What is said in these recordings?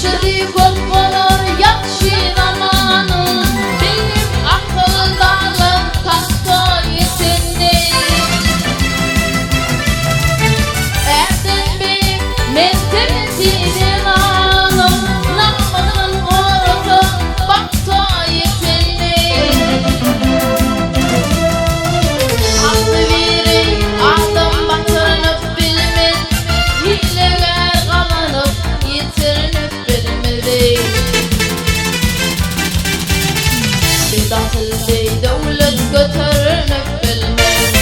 Yaxşıdır ko'p bo'lur, yaxshi romanim. Benim aqldalim taxto yetimni. Erdin benim men temizliğin alım. Namının orutu bakto yetimni. Aklı verey adım batırınıp bilmez. Hileler kalınıp yitirinip bilmedi. Bedatıldı devlet götürünüp bilmez.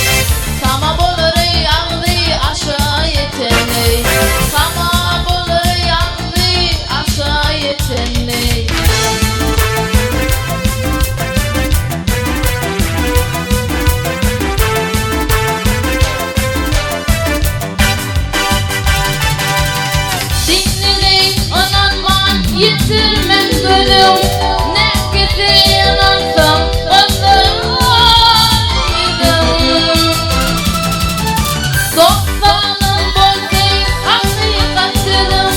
Sama bolur yağdı aşağı yetenli. Sama bolur yağdı aşağı yetenli. Dinleyip inanman yitirmem gönlüm. Ne gidi inansam öldürürüm. Dostlarım bolsayım hakikatinim.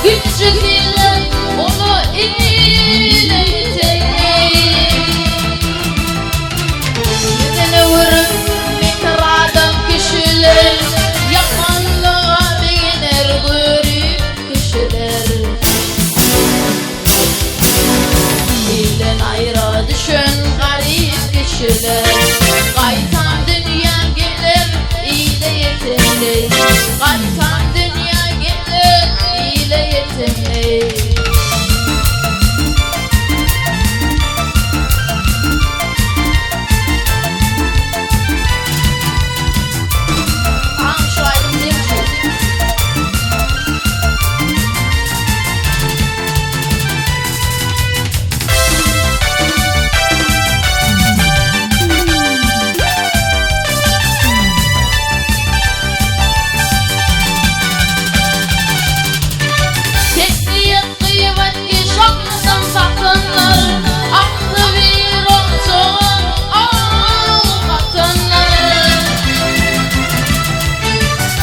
Küçük ilim onu iyileştireyim. Yüzüne vurup mikradım kişiler. Yamanlığa beğenir görüp kişiler. Dilden ayrı düşün garip kişiler. Kaytan dünya gelir iyile yetimli. Kaytan dünya gelir iyile yetimli. Tamam şu aydın değil mi? Tekniğe kıymetli şaklından sakınlar. Aklı bir olsun al kadınlar.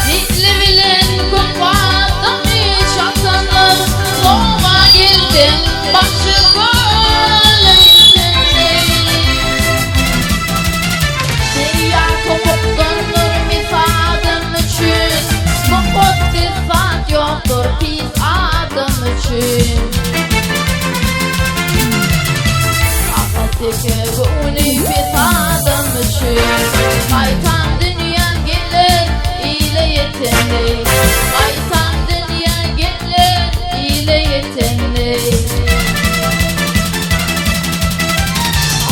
Zihli bilen kupadım hiç atınlar. Soğuğa girdim başı böyle yetimli. Seyyar kopup döndür misadım için. Bu poddizat yoktur pis adım için. Akıttaki gönlü pis adım için. Kaytan dünya gelir iyile yetimli. Kaytan dünya gelir iyile yetimli.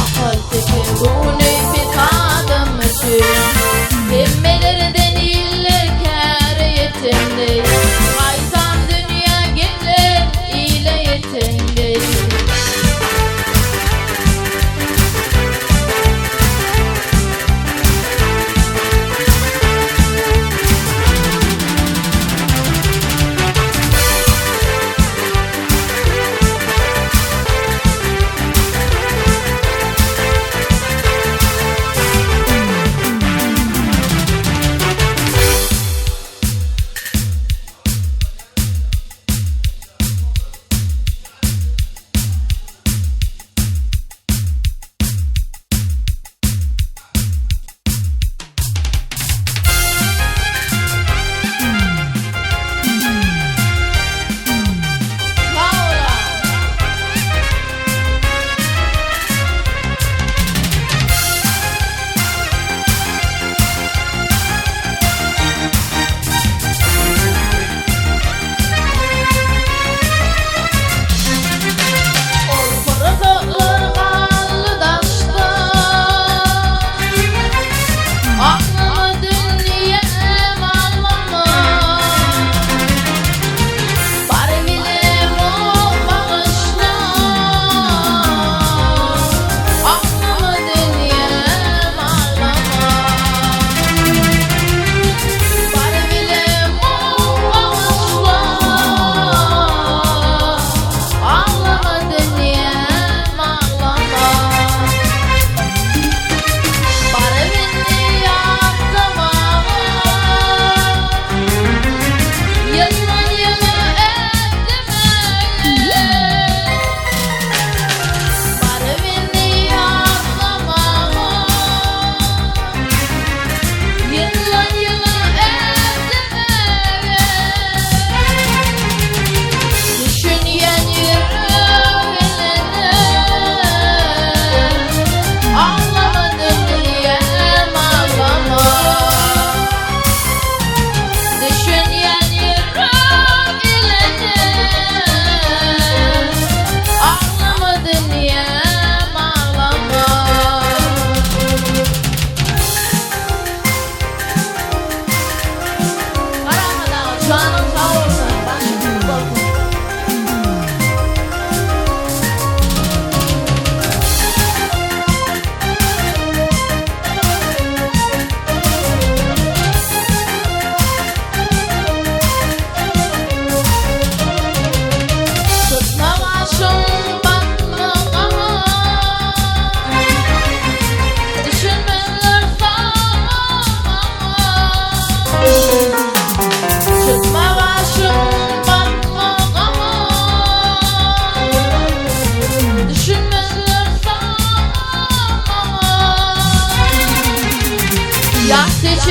Akıttaki gönlü pis adım için. Emmelerden iller kâr yetimli. Kaytan dünya gelir iyile yetimli.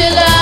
geceler